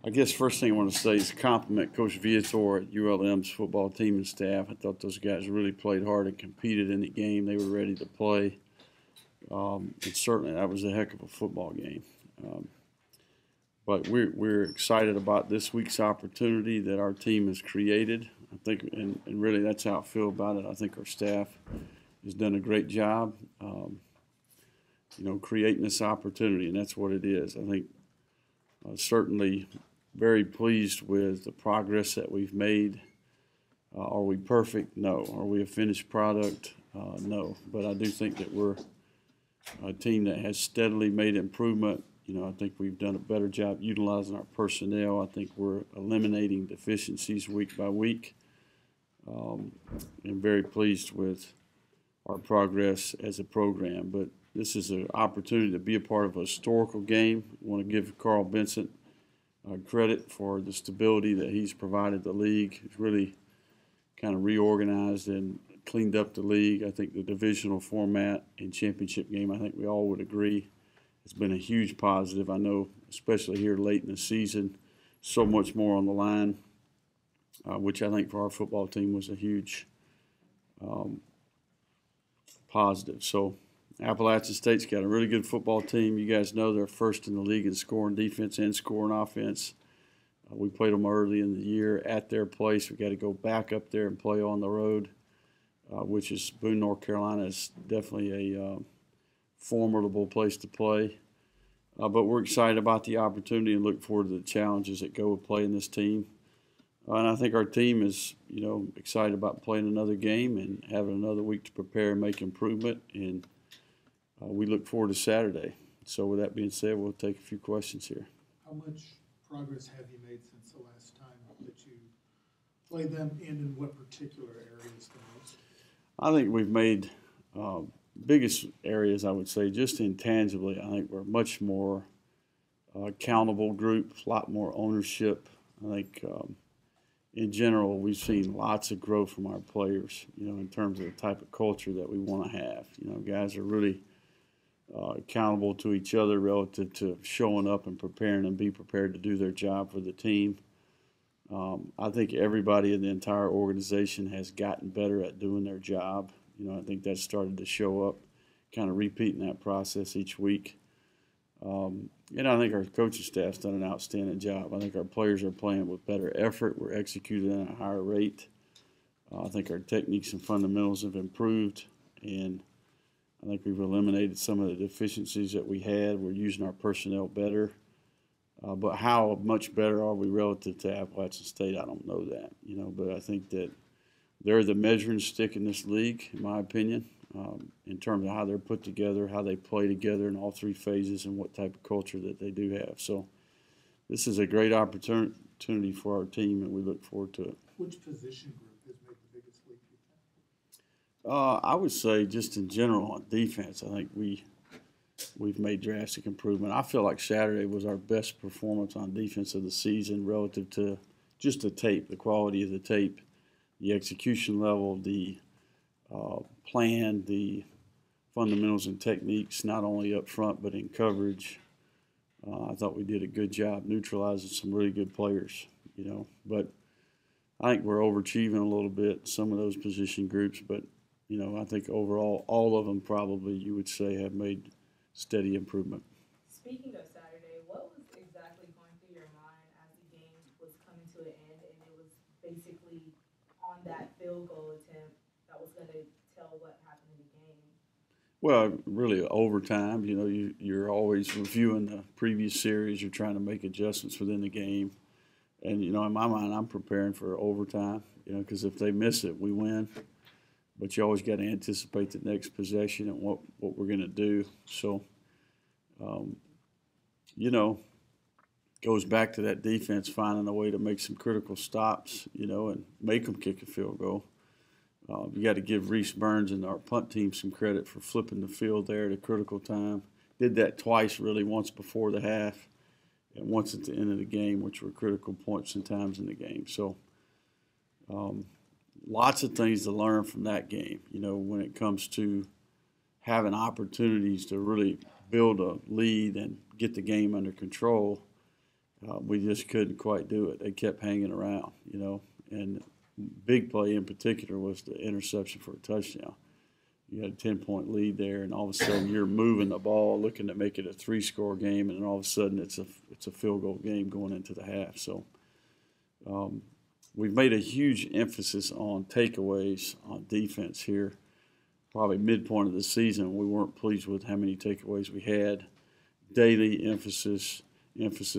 I guess first thing I want to say is compliment Coach Viator at ULM's football team and staff. I thought those guys really played hard and competed in the game. They were ready to play. And certainly that was a heck of a football game. Um, but we're excited about this week's opportunity that our team has created. I think, and really that's how I feel about it. I think our staff has done a great job, creating this opportunity, and that's what it is. I think certainly very pleased with the progress that we've made. Are we perfect? No. Are we a finished product? No. But I do think that we're a team that has steadily made improvement. I think we've done a better job utilizing our personnel. I think we're eliminating deficiencies week by week. I'm very pleased with our progress as a program. But this is an opportunity to be a part of a historical game. I want to give Carl Benson credit for the stability that he's provided the league. He's really kind of reorganized and cleaned up the league. I think the divisional format and championship game, I think we all would agree, has been a huge positive. I know, especially here late in the season, so much more on the line, which I think for our football team was a huge positive. So Appalachian State's got a really good football team. You guys know they're first in the league in scoring defense and scoring offense. We played them early in the year at their place. We got to go back up there and play on the road, which is Boone, North Carolina. Is definitely a formidable place to play. But we're excited about the opportunity and look forward to the challenges that go with playing this team. And I think our team is, excited about playing another game and having another week to prepare and make improvement. And we look forward to Saturday. So with that being said, we'll take a few questions here. How much progress have you made since the last time that you played them, and in what particular areas the most? I think we've made biggest areas, I would say, just intangibly. I think we're a much more accountable group, a lot more ownership. I think in general we've seen lots of growth from our players, in terms of the type of culture that we want to have. Guys are really accountable to each other relative to showing up and preparing and be prepared to do their job for the team. I think everybody in the entire organization has gotten better at doing their job. I think that's started to show up, kind of repeating that process each week. I think our coaching staff's done an outstanding job. I think our players are playing with better effort. We're executing at a higher rate. I think our techniques and fundamentals have improved, and I think we've eliminated some of the deficiencies that we had. We're using our personnel better. But how much better are we relative to Appalachian State? I don't know that, but I think that they're the measuring stick in this league, in my opinion, in terms of how they're put together, how they play together in all three phases, and what type of culture that they do have. So this is a great opportunity for our team, and we look forward to it. Which position group has made the biggest leap, you think? I would say just in general on defense, I think we've made drastic improvement. I feel like Saturday was our best performance on defense of the season relative to just the tape, the quality of the tape, the execution level, the plan, the fundamentals and techniques, not only up front but in coverage. I thought we did a good job neutralizing some really good players, But I think we're overachieving a little bit, some of those position groups. But, I think overall all of them probably, you would say, have made steady improvement. Speaking of Saturday, what was exactly going through your mind as the game was coming to an end and it was basically on that field goal attempt that was going to tell what happened in the game? Well, really overtime, you're always reviewing the previous series. You're trying to make adjustments within the game. And, in my mind, I'm preparing for overtime, because if they miss it, we win. But you always got to anticipate the next possession and what we're going to do. So, goes back to that defense finding a way to make some critical stops, and make them kick a field goal. You got to give Reese Burns and our punt team some credit for flipping the field there at a critical time. Did that twice, really, once before the half and once at the end of the game, which were critical points and times in the game. So, lots of things to learn from that game, when it comes to having opportunities to really build a lead and get the game under control. we just couldn't quite do it. They kept hanging around, you know, and big play in particular was the interception for a touchdown. You had a 10-point lead there, and all of a sudden you're moving the ball, looking to make it a 3-score game, and then all of a sudden it's a field goal game going into the half. So we've made a huge emphasis on takeaways on defense here. Probably midpoint of the season, we weren't pleased with how many takeaways we had. Daily emphasis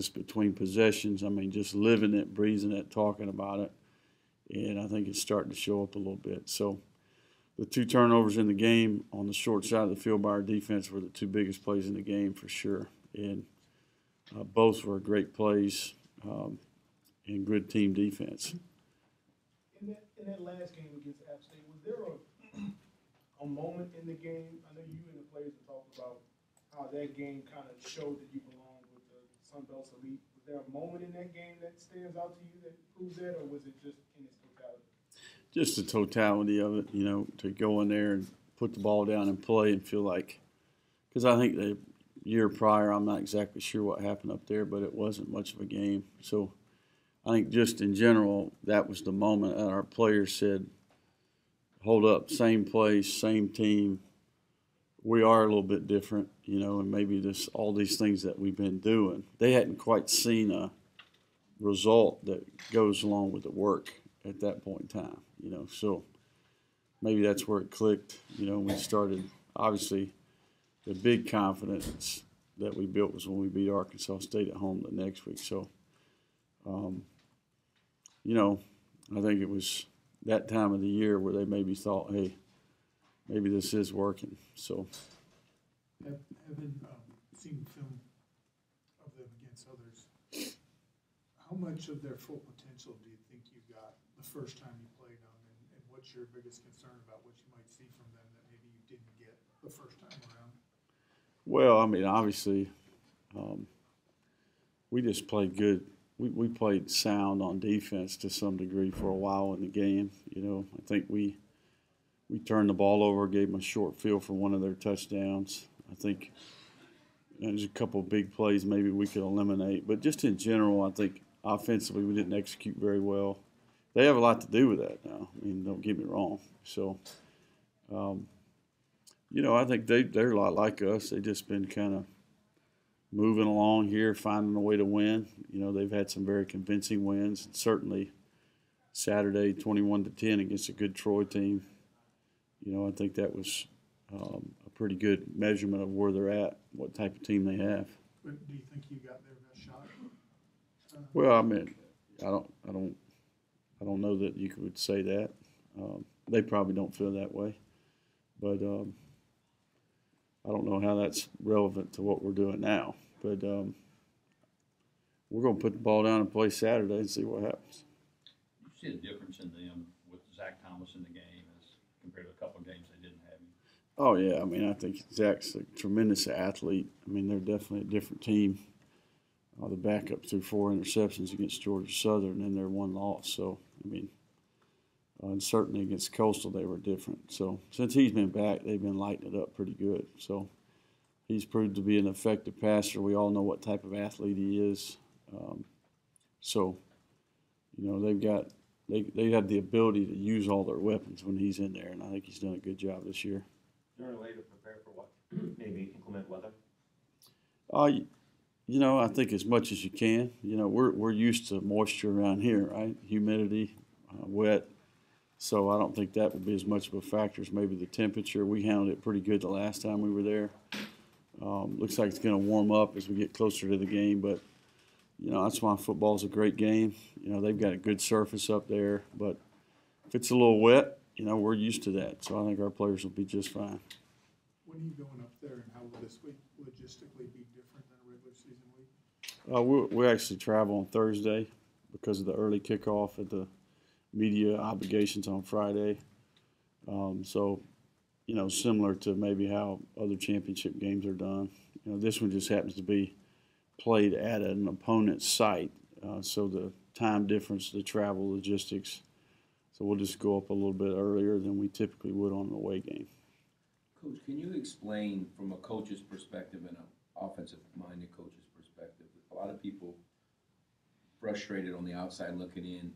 between possessions. I mean, just living it, breathing it, talking about it. And I think it's starting to show up a little bit. So the 2 turnovers in the game on the short side of the field by our defense were the 2 biggest plays in the game for sure. And both were great plays and good team defense. In that last game against App State, was there a moment in the game? I know you and the players have talked about how that game kind of showed that you belong with the Sun Belt elite. Was there a moment in that game that stands out to you that proves that, or was it just in its totality? Just the totality of it, you know, to go in there and put the ball down and play and feel like, because I think the year prior, I'm not exactly sure what happened up there, but it wasn't much of a game. So I think just in general, that was the moment that our players said, hold up, same place, same team. We are a little bit different, you know, and maybe all these things that we've been doing, they hadn't quite seen a result that goes along with the work at that point in time, you know. So maybe that's where it clicked, you know, we started. Obviously, the big confidence that we built was when we beat Arkansas State at home the next week. So, you know, I think it was that time of the year where they maybe thought, hey, maybe this is working. So, having seen film of them against others, how much of their full potential do you think you got the first time you played them, and what's your biggest concern about what you might see from them that maybe you didn't get the first time around? well, I mean, obviously, we just played good. We played sound on defense to some degree for a while in the game. You know, I think we turned the ball over, gave them a short field for one of their touchdowns. I think there's a couple of big plays maybe we could eliminate. But just in general, I think offensively we didn't execute very well. They have a lot to do with that now. I mean, don't get me wrong. So, you know, I think they're a lot like us. They've just been kind of moving along here, finding a way to win. You know, they've had some very convincing wins. And certainly Saturday, 21-10 against a good Troy team. You know, I think that was a pretty good measurement of where they're at, what type of team they have. But do you think you got their best shot? Well, I mean, I don't know that you could say that. They probably don't feel that way, but I don't know how that's relevant to what we're doing now. But we're going to put the ball down and play Saturday and see what happens. You see a difference in them with Zach Thomas in the game as compared to a couple of games they didn't have him? Oh, yeah. I mean, I think Zach's a tremendous athlete. I mean, they're definitely a different team. The backup threw 4 interceptions against Georgia Southern and their 1 loss. So, I mean, and certainly against Coastal they were different. So, since he's been back, they've been lighting it up pretty good. So, he's proved to be an effective passer. We all know what type of athlete he is. So, you know, they have the ability to use all their weapons when he's in there, and I think he's done a good job this year. Is there a way to prepare for what? Maybe inclement weather? You know, I think as much as you can. You know, we're used to moisture around here, right? Humidity, wet. So I don't think that would be as much of a factor as maybe the temperature. We handled it pretty good the last time we were there. Looks like it's going to warm up as we get closer to the game, but you know, that's why football's a great game. You know, they've got a good surface up there, but if it's a little wet, you know, we're used to that. So I think our players will be just fine. When are you going up there, and how will this week logistically be different than a regular season week? We actually travel on Thursday because of the early kickoff and the media obligations on Friday. So, you know, similar to maybe how other championship games are done. You know, this one just happens to be played at an opponent's site, so the time difference, the travel logistics. So we'll just go up a little bit earlier than we typically would on an away game. Coach, can you explain from a coach's perspective and an offensive-minded coach's perspective? A lot of people frustrated on the outside looking in,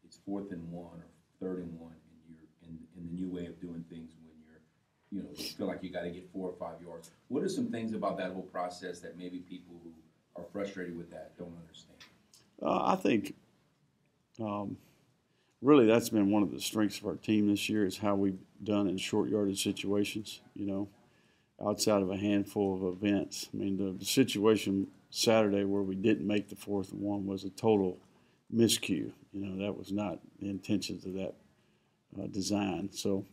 it's 4th and 1 or 3rd and 1, and you're in the new way of doing things when you feel like you got to get 4 or 5 yards. What are some things about that whole process that maybe people who are frustrated with that don't understand? I think really that's been one of the strengths of our team this year is how we've done in short yardage situations, outside of a handful of events. I mean, the situation Saturday where we didn't make the 4th and 1 was a total miscue. That was not the intentions of that design. So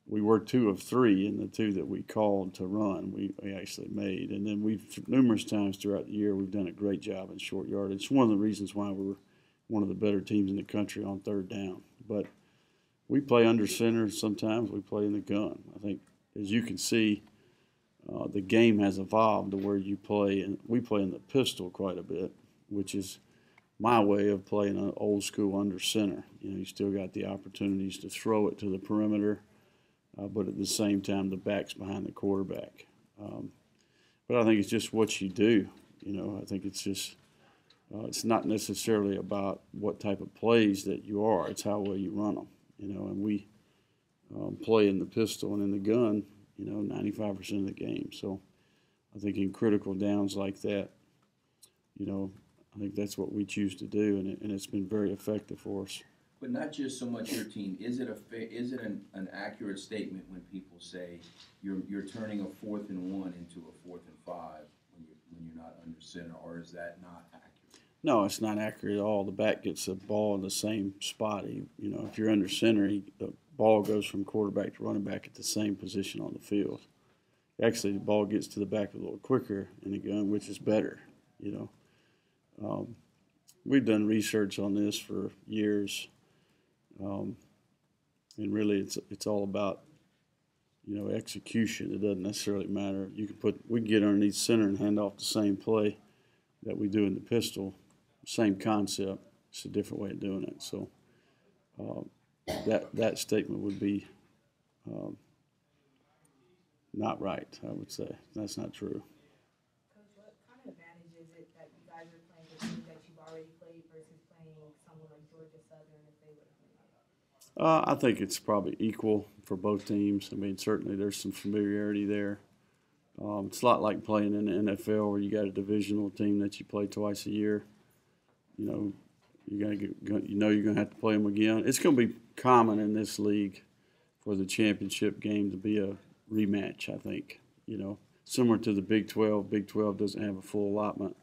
we were 2 of 3, and the 2 that we called to run, we actually made. And then numerous times throughout the year, we've done a great job in short yardage. It's one of the reasons why we're one of the better teams in the country on 3rd down. But we play under center sometimes. We play in the gun. I think, as you can see, the game has evolved to where you play, and we play in the pistol quite a bit, which is my way of playing an old school under center. You still got the opportunities to throw it to the perimeter, but at the same time, the back's behind the quarterback. But I think it's just what you do. I think it's just it's not necessarily about what type of plays that you are. It's how well you run them. And we play in the pistol and in the gun, 95% of the game. So I think in critical downs like that, I think that's what we choose to do, and it's been very effective for us. But not just so much your team. Is it an accurate statement when people say you're turning a 4th and 1 into a 4th and 5 when you're not under center, or is that not accurate? No, it's not accurate at all. The back gets the ball in the same spot. If you're under center, the ball goes from quarterback to running back at the same position on the field. Actually, the ball gets to the back a little quicker in the gun, which is better. We've done research on this for years, and really, it's all about execution. It doesn't necessarily matter. We can get underneath center and hand off the same play that we do in the pistol. Same concept. It's a different way of doing it. So that statement would be not right, I would say. That's not true. Coach, what kind of advantage is it that you guys are playing a team that you've already played versus playing someone like Georgia Southern if they would have played? I think it's probably equal for both teams. I mean, certainly there's some familiarity there. It's a lot like playing in the NFL where you got a divisional team that you play twice a year. You you're going to have to play them again. It's going to be common in this league for the championship game to be a rematch, I think. Similar to the Big 12. Big 12 doesn't have a full allotment.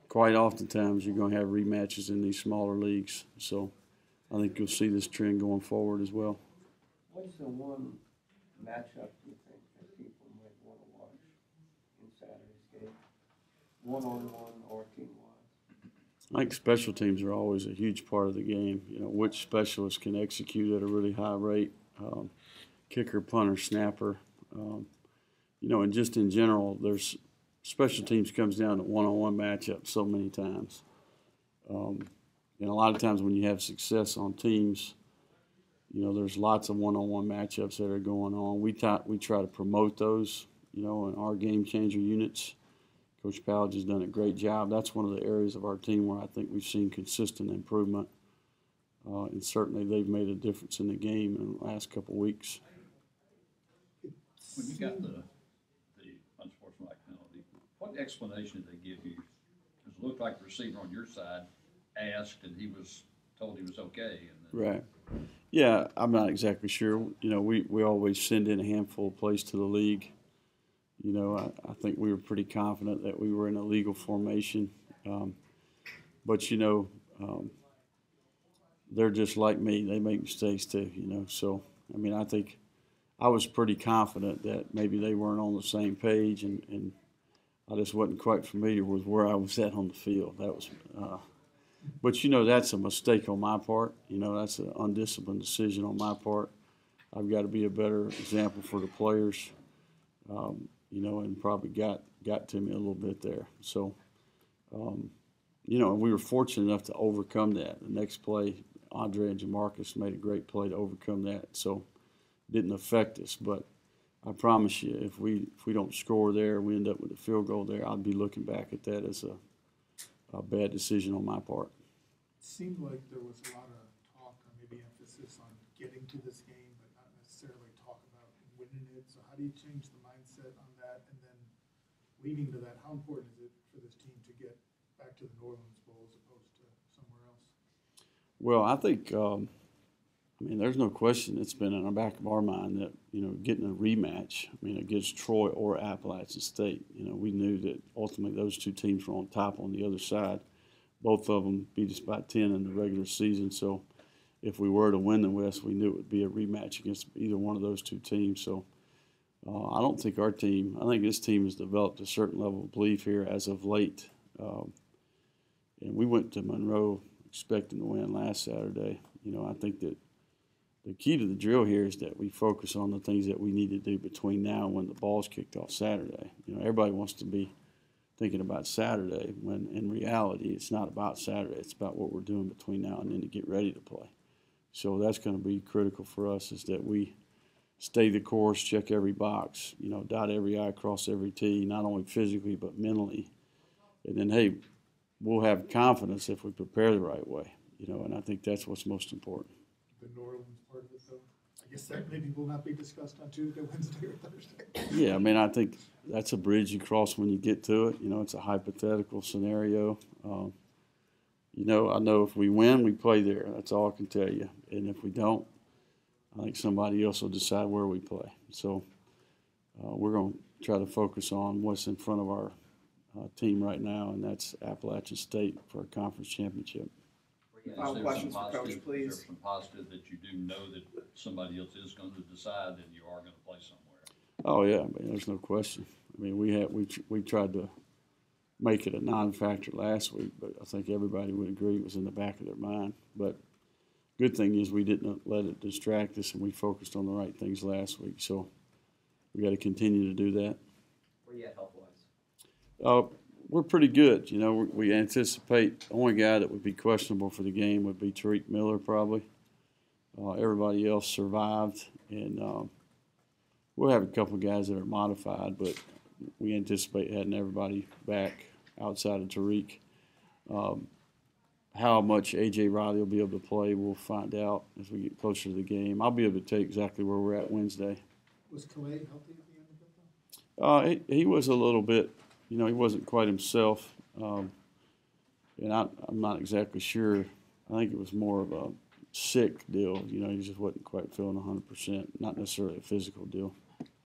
Quite oftentimes you're going to have rematches in these smaller leagues. So I think you'll see this trend going forward as well. What's the one matchup you think that people might want to watch in Saturday's game? One-on-one or team-wise? I think special teams are always a huge part of the game. Which specialists can execute at a really high rate, kicker, punter, snapper. And just in general, there's special teams comes down to one-on-one matchups so many times. And a lot of times when you have success on teams, there's lots of one-on-one matchups that are going on. We try to promote those, in our game-changer units. Coach Powell has done a great job. That's one of the areas of our team where I think we've seen consistent improvement. And certainly they've made a difference in the game in the last couple of weeks. When you got the unsportsmanlike penalty, what explanation did they give you? Because it looked like the receiver on your side asked and he was told he was okay. And then... Right. Yeah, I'm not exactly sure. We always send in a handful of plays to the league. I think we were pretty confident that we were in a legal formation. But they're just like me. They make mistakes too, So, I think I was pretty confident that maybe they weren't on the same page, and I just wasn't quite familiar with where I was at on the field. That was, but that's a mistake on my part. That's an undisciplined decision on my part. I've got to be a better example for the players, and probably got to me a little bit there. So, and we were fortunate enough to overcome that. The next play, Andre and Jamarcus made a great play to overcome that. So, it didn't affect us. But I promise you, if we don't score there, we end up with a field goal there, I'd be looking back at that as a bad decision on my part. It seemed like there was a lot of talk or maybe emphasis on getting to this game, but not necessarily talk about winning it. So how do you change the mindset on that? And then leading to that, how important is it for this team to get back to the New Orleans Bowl as opposed to somewhere else? Well, I think, I mean, there's no question it's been in the back of our mind that, you know, getting a rematch, I mean, against Troy or Appalachian State, you know, we knew that ultimately those two teams were on top on the other side. Both of them beat us by 10 in the regular season. So if we were to win the West, we knew it would be a rematch against either one of those two teams. So I don't think I think this team has developed a certain level of belief here as of late. And we went to Monroe expecting to win last Saturday. You know, I think that the key to the drill here is that we focus on the things that we need to do between now and when the ball's kicked off Saturday. You know, everybody wants to be thinking about Saturday when in reality it's not about Saturday. It's about what we're doing between now and then to get ready to play. So that's going to be critical for us, is that we stay the course, check every box, you know, dot every I, cross every T, not only physically but mentally. And then, hey, we'll have confidence if we prepare the right way, you know, and I think that's what's most important. The New Orleans part of it, though, I guess that maybe will not be discussed on Tuesday, Wednesday, or Thursday. Yeah, I mean, I think that's a bridge you cross when you get to it. You know, it's a hypothetical scenario. You know, I know if we win, we play there. That's all I can tell you. And if we don't, I think somebody else will decide where we play. So we're going to try to focus on what's in front of our team right now, and that's Appalachian State for a conference championship. Final questions for Coach, please. Is there some positive that you do know that somebody else is going to decide and you are going to play somewhere? Oh yeah, I mean, there's no question. I mean, we tried to make it a non-factor last week, but I think everybody would agree it was in the back of their mind. But good thing is we didn't let it distract us, and we focused on the right things last week. So we got to continue to do that. Where you at health-wise? We're pretty good. You know, we anticipate the only guy that would be questionable for the game would be Tariq Miller probably. Everybody else survived, and we'll have a couple of guys that are modified, but we anticipate having everybody back outside of Tariq. How much A.J. Riley will be able to play, we'll find out as we get closer to the game. I'll be able to tell you exactly where we're at Wednesday. Was Calais healthy at the end of it, though? He was a little bit, you know, he wasn't quite himself. And I'm not exactly sure. I think it was more of a sick deal. You know, he just wasn't quite feeling 100%, not necessarily a physical deal.